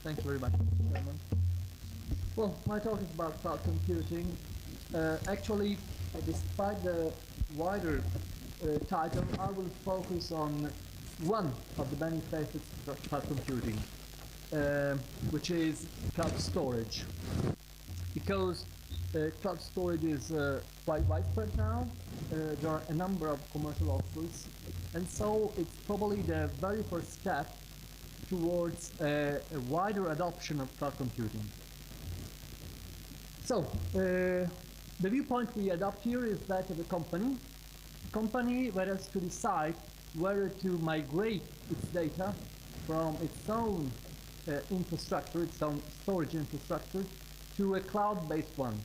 Thank you very much, Mr. Chairman. Well, my talk is about cloud computing. Actually, despite the wider title, I will focus on one of the many facets of cloud computing, which is cloud storage. Because cloud storage is quite widespread now, there are a number of commercial offers, and so it's probably the very first step towards a wider adoption of cloud computing. So, the viewpoint we adopt here is that of a company that has to decide whether to migrate its data from its own infrastructure, its own storage infrastructure, to a cloud-based one.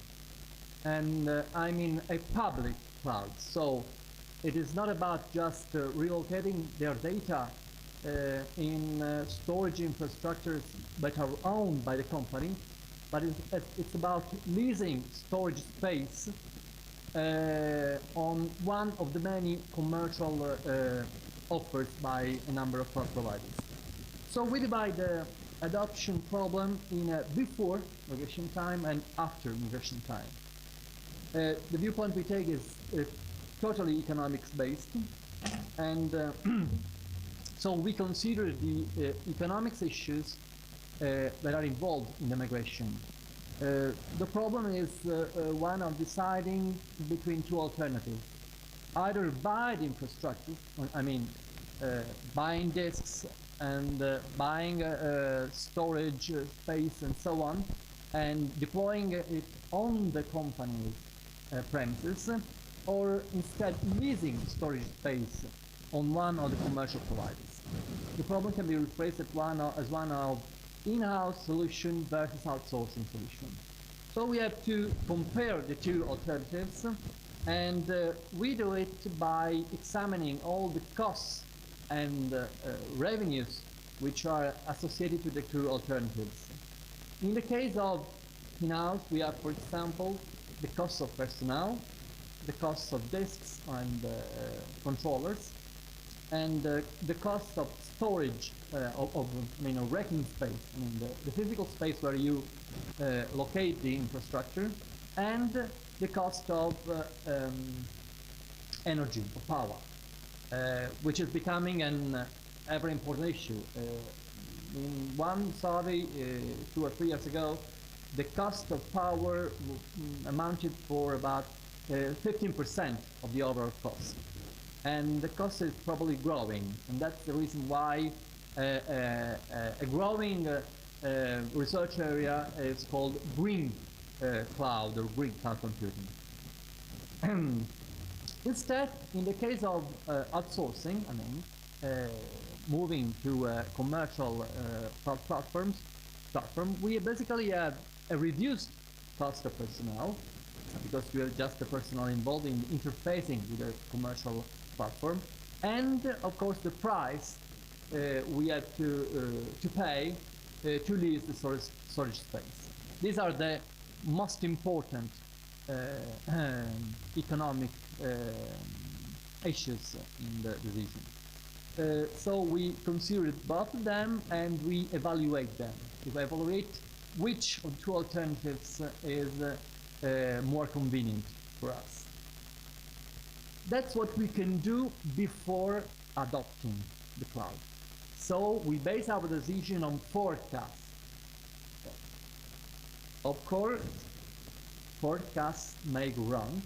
And I mean a public cloud. So it is not about just relocating their data in storage infrastructures that are owned by the company, but it's about leasing storage space on one of the many commercial offers by a number of cloud providers. So we divide the adoption problem in a before migration time and after migration time. The viewpoint we take is totally economics based, and so we consider the economics issues that are involved in the migration. The problem is one of deciding between two alternatives. Either buy the infrastructure, I mean buying disks and buying storage space and so on, and deploying it on the company's premises, or instead leasing storage space on one of the commercial providers. The problem can be rephrased as one of in-house solution versus outsourcing solution. So we have to compare the two alternatives, and we do it by examining all the costs and revenues which are associated to the two alternatives. In the case of in-house, we have, for example, the cost of personnel, the cost of disks and controllers, and the cost of storage of racking space, the physical space where you locate the infrastructure, and the cost of energy, of power, which is becoming an ever important issue. In one survey 2 or 3 years ago, the cost of power amounted for about 15% of the overall cost. And the cost is probably growing, and that's the reason why a growing research area is called green cloud or green cloud computing. Instead, in the case of outsourcing, moving to commercial cloud platform, we basically have a reduced cost of personnel, because we are just the personnel involved in interfacing with the commercial platform, and of course the price we have to pay to lease the storage space. These are the most important economic issues in the decision. So we consider both of them and we evaluate them. We evaluate which of the two alternatives is more convenient for us. That's what we can do before adopting the cloud. So we base our decision on forecasts. Of course, forecasts may go wrong.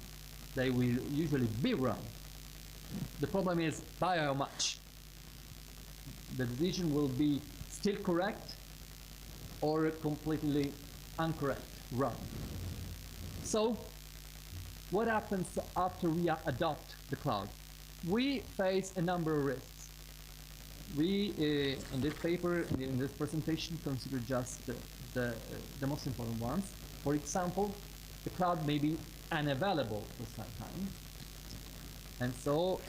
They will usually be wrong. The problem is by how much. The decision will be still correct or completely incorrect, wrong. So, what happens after we adopt the cloud? We face a number of risks. We, in this paper, in this presentation, consider just the most important ones. For example, the cloud may be unavailable for some time. And so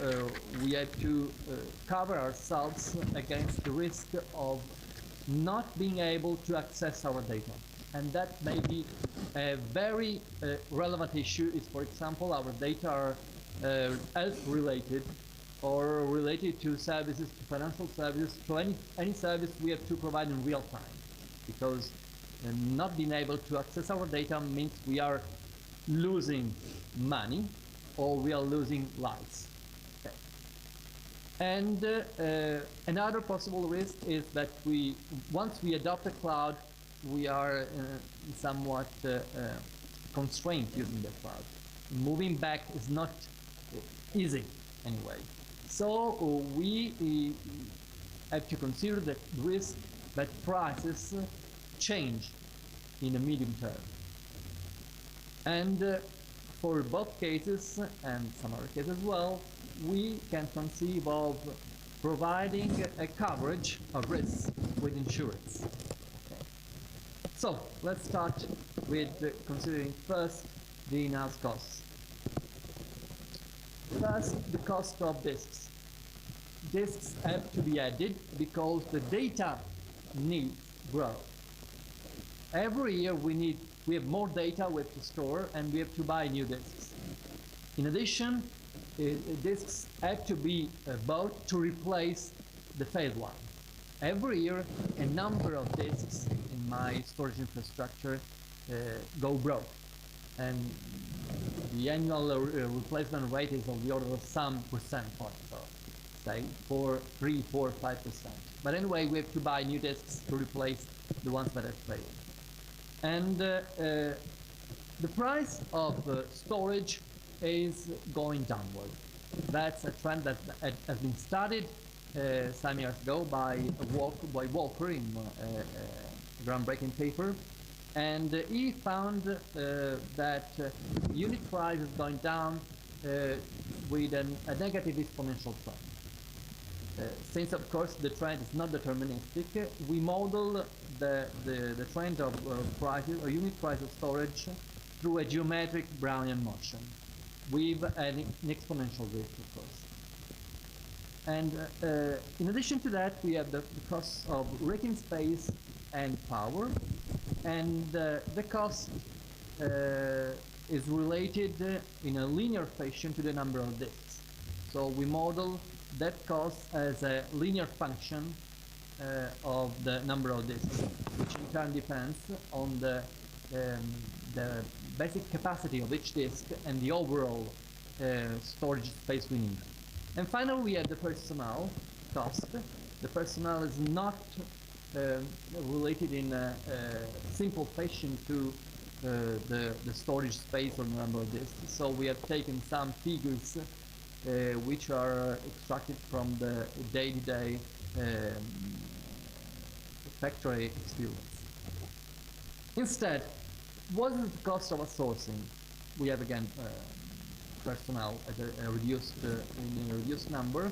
we have to cover ourselves against the risk of not being able to access our data. And that may be a very relevant issue if, for example, our data are health related or related to services, to financial services, to any service we have to provide in real time. because not being able to access our data means we are losing money or we are losing lives. Okay. And another possible risk is that once we adopt a cloud, we are somewhat constrained using the cloud. Moving back is not easy anyway. So we have to consider the risk that prices change in the medium term. And for both cases, and some other cases as well, we can conceive of providing a coverage of risks with insurance. Okay. So let's start with considering first the in-house costs. First, the cost of disks. Disks have to be added because the data needs grow. Every year we have more data we have to store and we have to buy new disks. In addition, disks have to be bought to replace the failed one. Every year a number of disks in my storage infrastructure go broke, and the annual replacement rate is of the order of some percent point, so say 3, 4, 5%. But anyway, we have to buy new disks to replace the ones that have failed. And the price of storage is going downward. That's a trend that has been studied some years ago by Walker in a groundbreaking paper. And he found that unit price is going down with a negative exponential trend. Since, of course, the trend is not deterministic, we model the trend of prices or unit price of storage through a geometric Brownian motion with an exponential risk, of course. And in addition to that, we have the costs of racking space and power, and the cost is related in a linear fashion to the number of disks. So we model that cost as a linear function of the number of disks, which in turn depends on the basic capacity of each disk and the overall storage space we need. And finally, we have the personnel cost. The personnel is not related in a simple fashion to the storage space or number of disks. So we have taken some figures which are extracted from the day-to-day factory experience. Instead, what is the cost of outsourcing? We have again personnel at a reduced in a reduced number,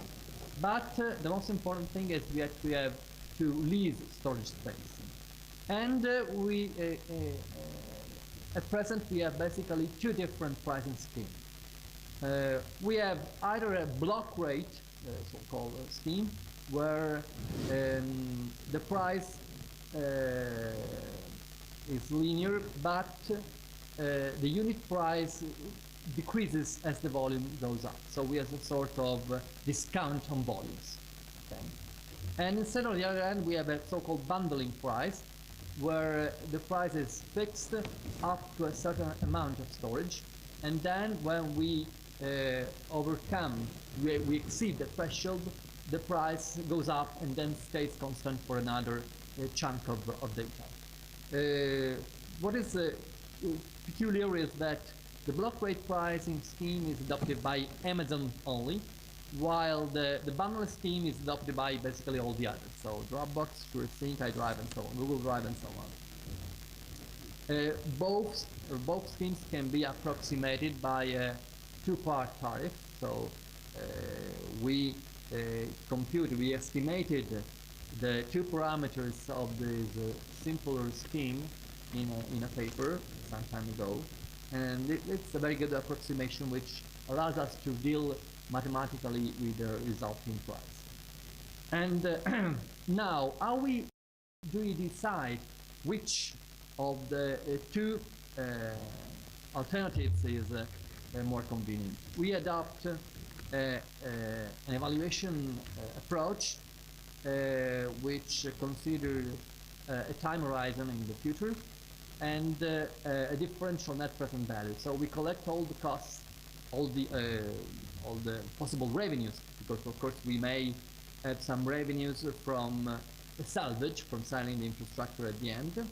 but the most important thing is we actually have to lease storage space, and at present we have basically two different pricing schemes. We have either a block rate, so-called scheme, where the price is linear, but the unit price decreases as the volume goes up. So we have a sort of discount on volumes. Okay? And instead, on the other hand, we have a so-called bundling price, where the price is fixed up to a certain amount of storage, and then when we we exceed the threshold, the price goes up and then stays constant for another chunk of data. What is peculiar is that the block rate pricing scheme is adopted by Amazon only, while the bundle scheme is adopted by basically all the others. So Dropbox, SureSync, iDrive, and so on, Google Drive, and so on. Both schemes can be approximated by a two-part tariff. So we estimated the two parameters of this simpler scheme in a paper some time ago, and it's a very good approximation which allows us to deal mathematically with the resulting price. And now, how do we decide which of the two alternatives is more convenient? We adopt an evaluation approach which considers a time horizon in the future, and a differential net present value. So we collect all the costs, all the possible revenues, because of course we may have some revenues from salvage, from selling the infrastructure at the end.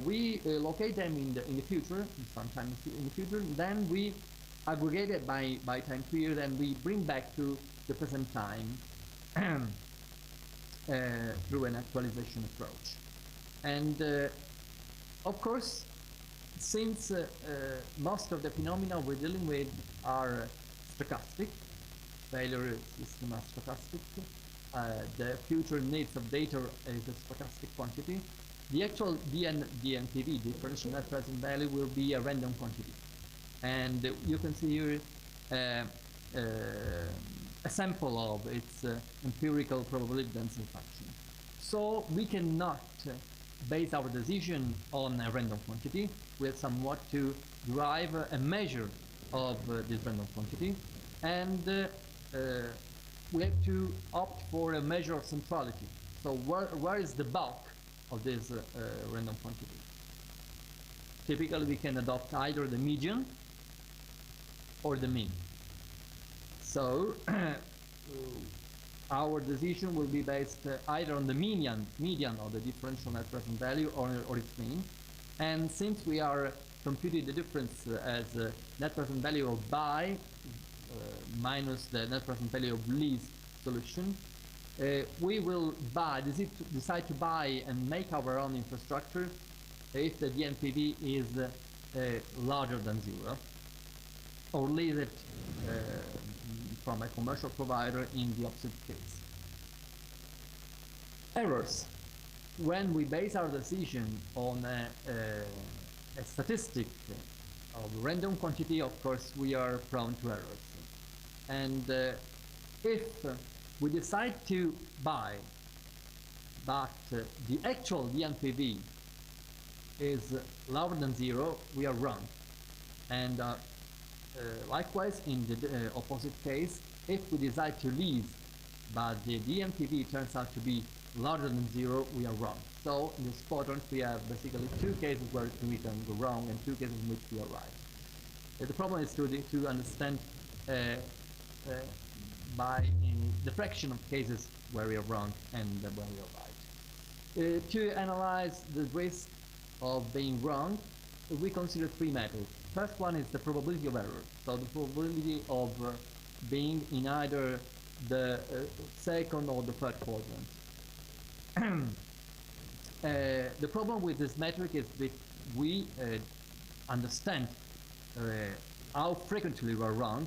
We locate them in the future, sometime in the future, and then we aggregate it by time period, and we bring back to the present time through an actualization approach. And of course, since most of the phenomena we're dealing with are stochastic, failure system are stochastic, the future needs of data is a stochastic quantity, the actual DNPV, differential net present value, will be a random quantity. And you can see here a sample of its empirical probability density function. So we cannot base our decision on a random quantity. We have somewhat to derive a measure of this random quantity, and we have to opt for a measure of centrality. So where is the bulk of this random quantity? Typically we can adopt either the median or the mean. So our decision will be based either on the median of the differential net present value or its mean. And since we are computing the difference as net present value of buy minus the net present value of lease solution, we will decide to buy and make our own infrastructure if the DNPV is larger than 0, or lease it from a commercial provider in the opposite case. Errors. When we base our decision on a statistic of random quantity, of course, we are prone to errors. And if we decide to buy, but the actual DNPV is lower than 0, we are wrong. And likewise, in the opposite case, if we decide to lease, but the DNPV turns out to be larger than 0, we are wrong. So in this quadrant, we have basically 2 cases where we can go wrong and 2 cases in which we are right. The problem is to understand by the fraction of cases where we are wrong and where we are right. To analyze the risk of being wrong, we consider 3 methods. First one is the probability of error. So the probability of being in either the second or the third quadrant. The problem with this metric is that we understand how frequently we are wrong,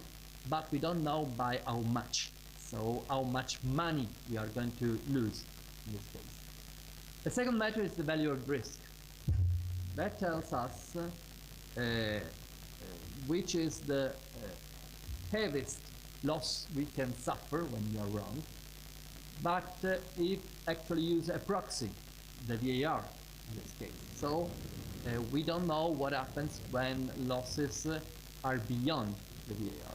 but we don't know by how much. So how much money we are going to lose in this case. The second metric is the value of risk. That tells us which is the heaviest loss we can suffer when we are wrong. But it actually uses a proxy, the VAR in this case. So we don't know what happens when losses are beyond the VAR.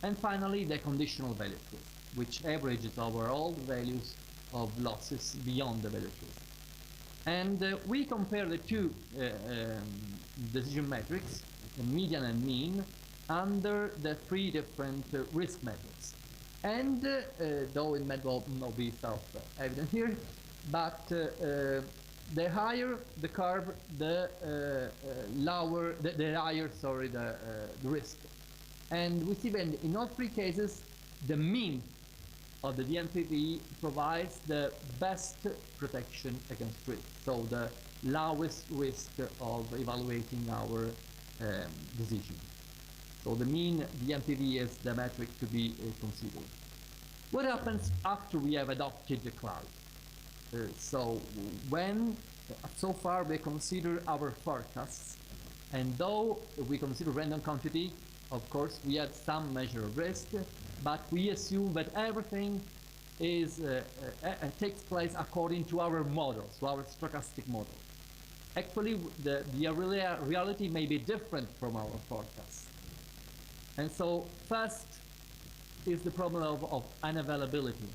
And finally, the conditional value truth, which averages over all the values of losses beyond the value truth. And we compare the two decision metrics, the median and mean, under the 3 different risk methods. And though it may not be self-evident here, but the higher the curve, the lower, the higher, sorry, the risk. And we see that in all 3 cases, the mean of the DNPV provides the best protection against risk. So the lowest risk of evaluating our decision. So the mean DNPV is the metric to be considered. What happens after we have adopted the cloud? So when, so far we consider our forecasts, and though we consider random quantity, of course we had some measure of risk, but we assume that everything is takes place according to our models, to our stochastic model. Actually, the reality may be different from our forecasts. And so first is the problem of unavailability.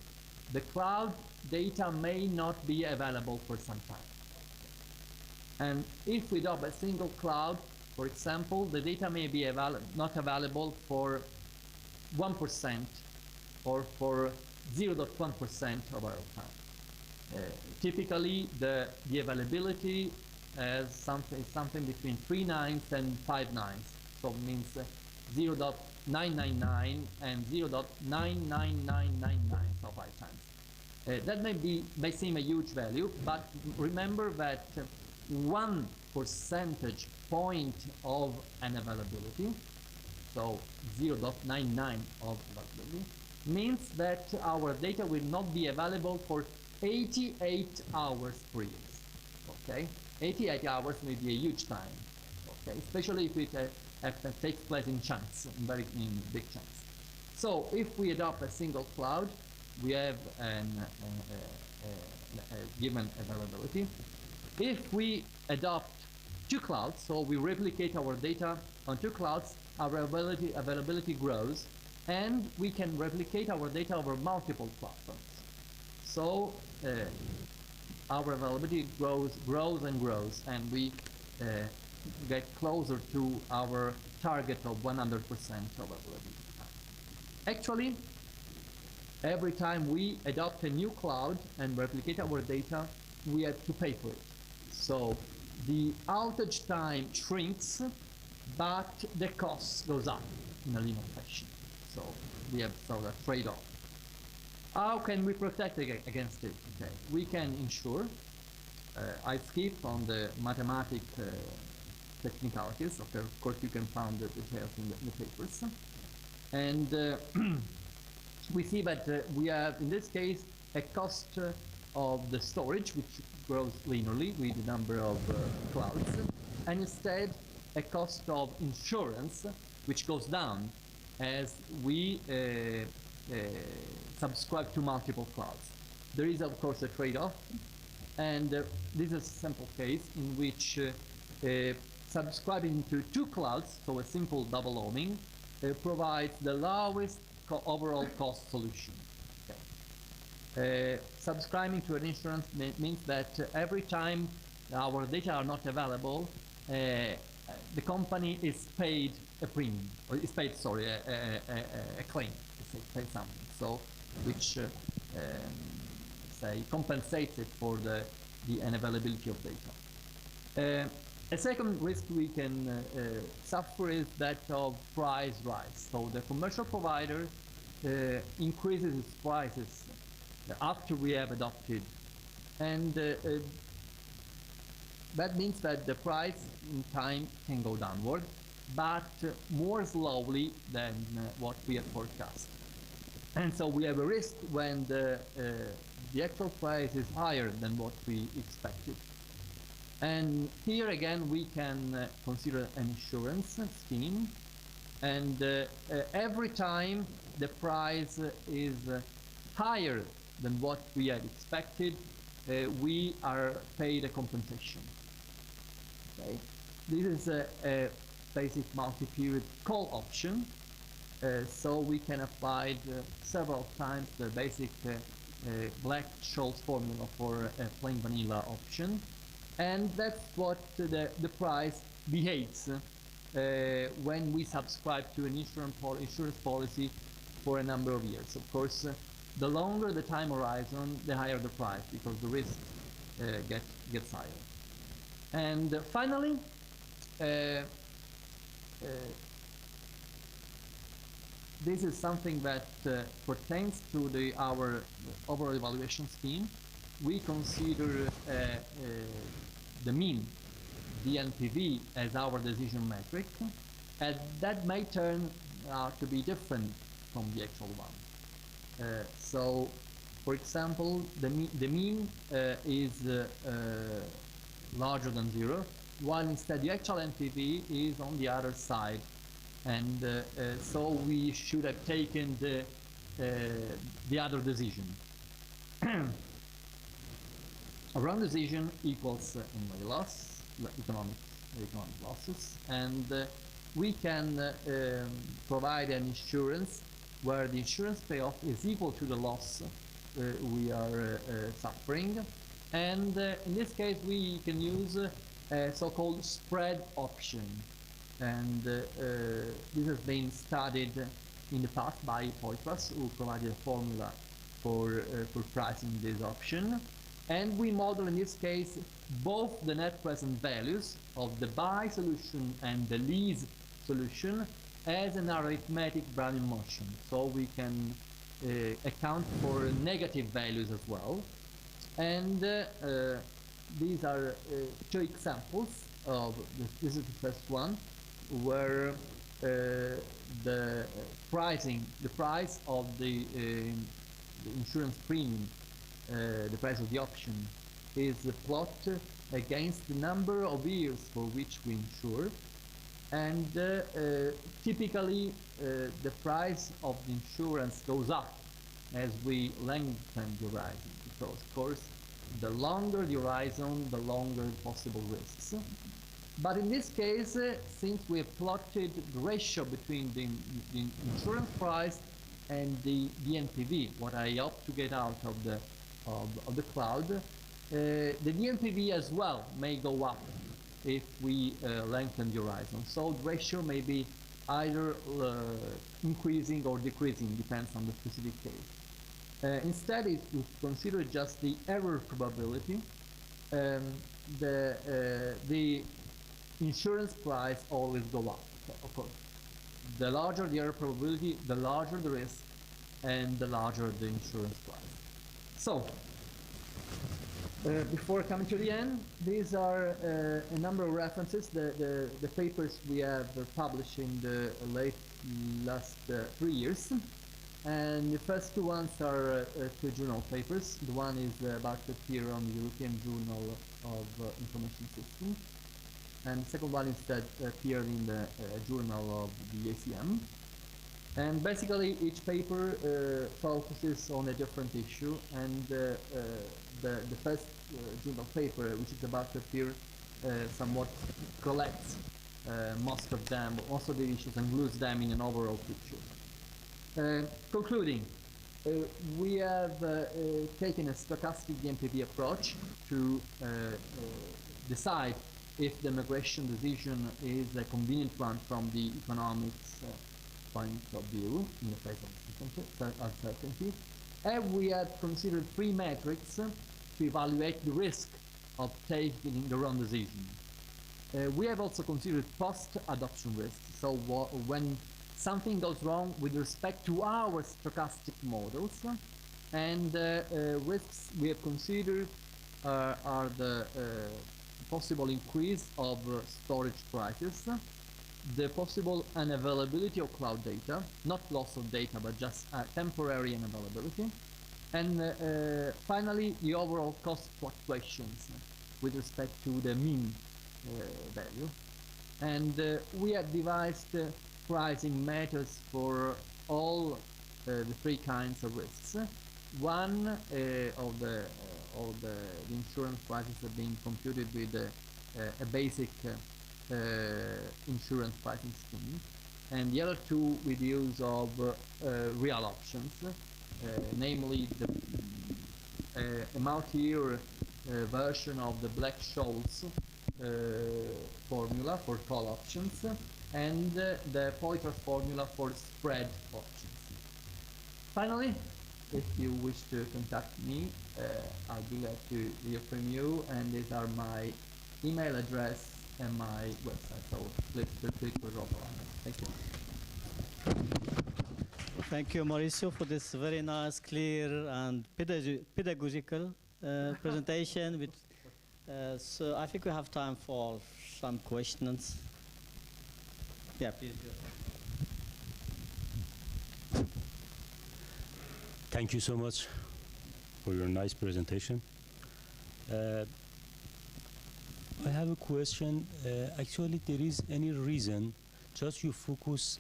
The cloud data may not be available for some time. And if we adopt a single cloud, for example, the data may be not available for 1% or for 0.1% of our time. Typically, the availability is something between 3 nines and 5 nines. So it means 0.999 and 0.99999 of our times. That may seem a huge value, but remember that 1 percentage point of an availability, so 0.99 of availability, means that our data will not be available for 88 hours per year. Okay, 88 hours may be a huge time. Okay, especially if it takes place in chunks, in big chunks. So if we adopt a single cloud, we have a given availability. If we adopt two clouds, so we replicate our data on two clouds, our availability grows, and we can replicate our data over multiple platforms. So our availability grows and grows, and we get closer to our target of 100% of availability. Actually, every time we adopt a new cloud and replicate our data, we have to pay for it. So the outage time shrinks, but the cost goes up in a linear fashion. So we have sort of a trade-off. How can we protect against it? Okay. We can ensure, I skip on the mathematic technicalities. Okay. Of course, you can find the details in the papers. And we see that we have, in this case, a cost of the storage, which grows linearly with the number of clouds, and instead a cost of insurance, which goes down as we subscribe to multiple clouds. There is, of course, a trade-off, and this is a simple case in which subscribing to two clouds, so a simple double owning, provides the lowest overall cost solution. Okay. Subscribing to an insurance means that every time our data are not available, the company is paid a premium, or is paid, sorry, a claim, it's paid something, so which say compensates it for the unavailability of data. A second risk we can suffer is that of price rise. So the commercial provider increases its prices after we have adopted, and that means that the price in time can go downward, but more slowly than what we have forecast. And so we have a risk when the actual price is higher than what we expected. And here again we can consider an insurance scheme, and every time the price is higher than what we had expected, we are paid a compensation. Okay. This is a basic multi-period call option, so we can apply several times the basic Black-Scholes formula for a plain vanilla option, and that's what the price behaves when we subscribe to an insurance policy for a number of years. Of course, the longer the time horizon, the higher the price, because the risk gets higher. And finally, this is something that pertains to our overall evaluation scheme. We consider the mean, the NPV, as our decision metric, and that may turn out to be different from the actual one. So, for example, the mean is larger than 0, while instead the actual NPV is on the other side, and so we should have taken the other decision. A wrong decision equals inventory loss, economic losses, and we can provide an insurance where the insurance payoff is equal to the loss we are suffering, and in this case we can use a so-called spread option. And this has been studied in the past by Poitras, who provided a formula for pricing this option. And we model in this case both the net present values of the buy solution and the lease solution as an arithmetic Brownian motion. So we can account for negative values as well. And these are two examples of this is the first one, where the price of the insurance premium, the price of the option, is plotted against the number of years for which we insure. And typically the price of the insurance goes up as we lengthen the horizon, because of course the longer the horizon, the longer possible risks. But in this case, since we have plotted the ratio between the insurance price and the NPV, what I hope to get out of the cloud, the NPV as well may go up if we lengthen the horizon. So the ratio may be either increasing or decreasing, depends on the specific case. Instead, if we consider just the error probability, the insurance price always go up. So, of course, the larger the error probability, the larger the risk, and the larger the insurance price. So, before coming to the end, these are a number of references, the papers we have published in the last 3 years. And the first two ones are two journal papers. The one is about to appear on the European Journal of Information Systems. And the second one is that appeared in the journal of the ACM. And basically each paper focuses on a different issue, and the first journal paper, which is about to appear, somewhat collects most of the issues and glues them in an overall picture. Concluding, we have taken a stochastic DMPV approach to decide if the migration decision is a convenient one from the economics point of view in the face of uncertainty. And we have considered 3 metrics to evaluate the risk of taking the wrong decision. We have also considered post-adoption risks, so when something goes wrong with respect to our stochastic models, and risks we have considered are the possible increase of storage prices, the possible unavailability of cloud data, not loss of data, but just temporary unavailability, and finally the overall cost fluctuations with respect to the mean value. And we have devised pricing methods for all the 3 kinds of risks. One of the insurance prices have been computed with a basic insurance pricing scheme, and the other 2 with the use of real options, namely a multi-year version of the Black-Scholes formula for call options, and the Poitras formula for spread options. Finally, if you wish to contact me, I'll be glad to hear from you, and these are my email address and my website, so please feel free to drop a line. Thank you. Thank you, Maurizio, for this very nice, clear, and pedagogical presentation. So I think we have time for some questions. Yeah, please. Thank you so much for your nice presentation. I have a question. Actually, there is any reason just you focus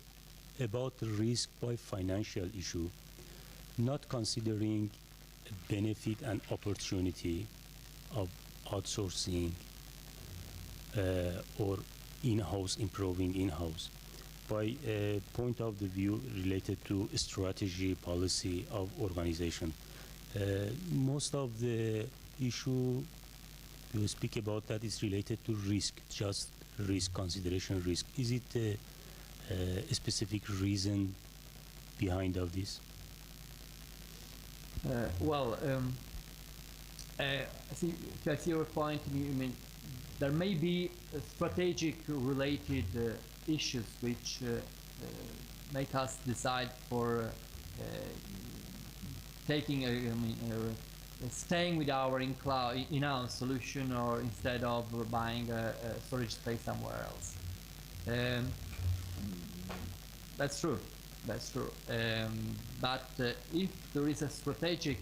about the risk by financial issue, not considering benefit and opportunity of outsourcing or in-house, improving in-house, by a point of the view related to strategy, policy of organization. Most of the issue to speak about that is related to risk, just risk, consideration risk. Is it a specific reason behind of this? I see your point. You mean there may be strategic related issues which make us decide for taking staying with our in-house solution, or instead of buying a storage space somewhere else. That's true. That's true. But if there is a strategic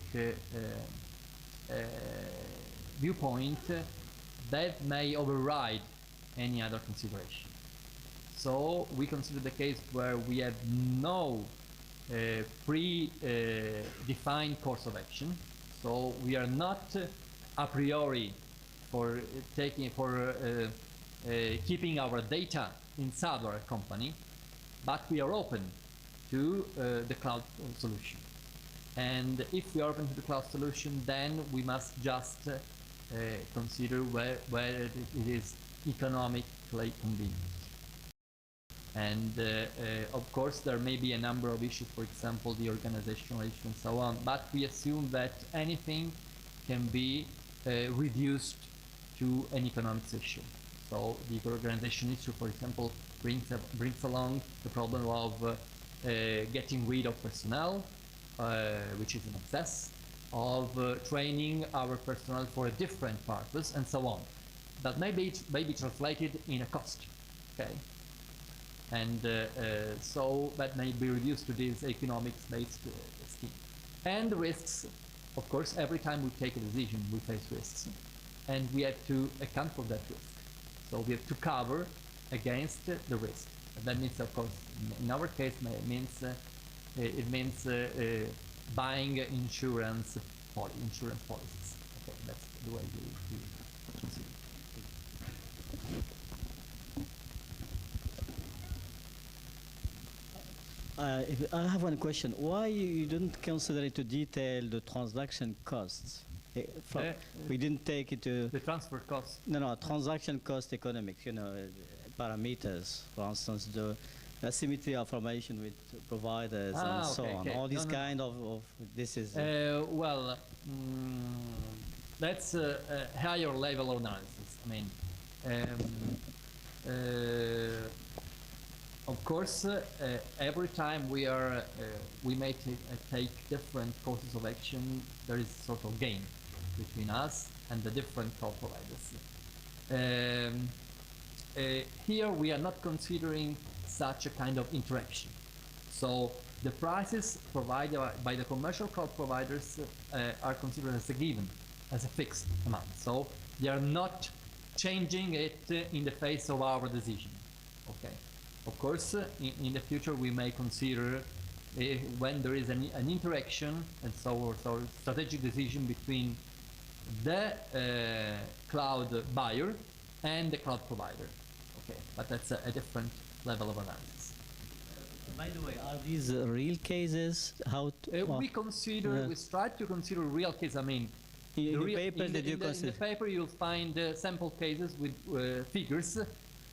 viewpoint, that may override any other consideration. So we consider the case where we have no pre-defined course of action. So we are not a priori for keeping our data inside our company, but we are open to the cloud solution. And if we are open to the cloud solution, then we must just consider whether it is economically convenient. And of course, there may be a number of issues, for example, the organizational issue and so on, but we assume that anything can be reduced to an economics issue. So the organization issue, for example, brings along the problem of getting rid of personnel, which is in excess, of training our personnel for a different purpose, and so on. That may be translated in a cost, okay? And so that may be reduced to this economics-based scheme. And the risks, of course, every time we take a decision, we face risks. And we have to account for that risk. So we have to cover against the risk. And that means, of course, in our case, it means buying insurance policies. Okay, that's the way we consider it. I have one question. Why you didn't consider it to detail the transaction costs? We didn't take it to... The transfer costs? No, transaction cost economics, parameters, for instance, the asymmetry of information with providers and so on. All these kind of this is... that's a higher level of analysis. I mean, of course, every time we may take different courses of action, there is sort of gain between us and the different cloud providers. Here we are not considering such a kind of interaction. So the prices provided by the commercial cloud providers are considered as a given, as a fixed amount. So they are not changing it in the face of our decision. Okay. Of course, in the future we may consider when there is an interaction, and so strategic decision between the cloud buyer and the cloud provider. Okay, but that's a different level of analysis. By the way, are these real cases? We try to consider real cases. I mean, in the paper you'll find sample cases with figures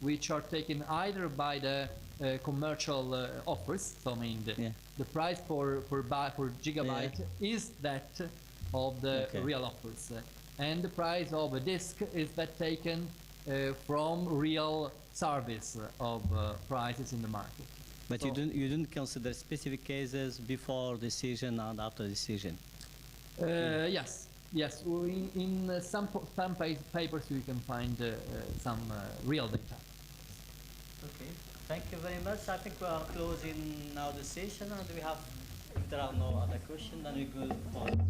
which are taken either by the commercial offers. So I mean, the price per gigabyte is that of the real offers, and the price of a disk is that taken from real service of prices in the market. But so you didn't consider specific cases before decision and after decision. Yes. In some papers you can find some real data. Okay, thank you very much. I think we are closing now the session, and if there are no other questions, then we go forward.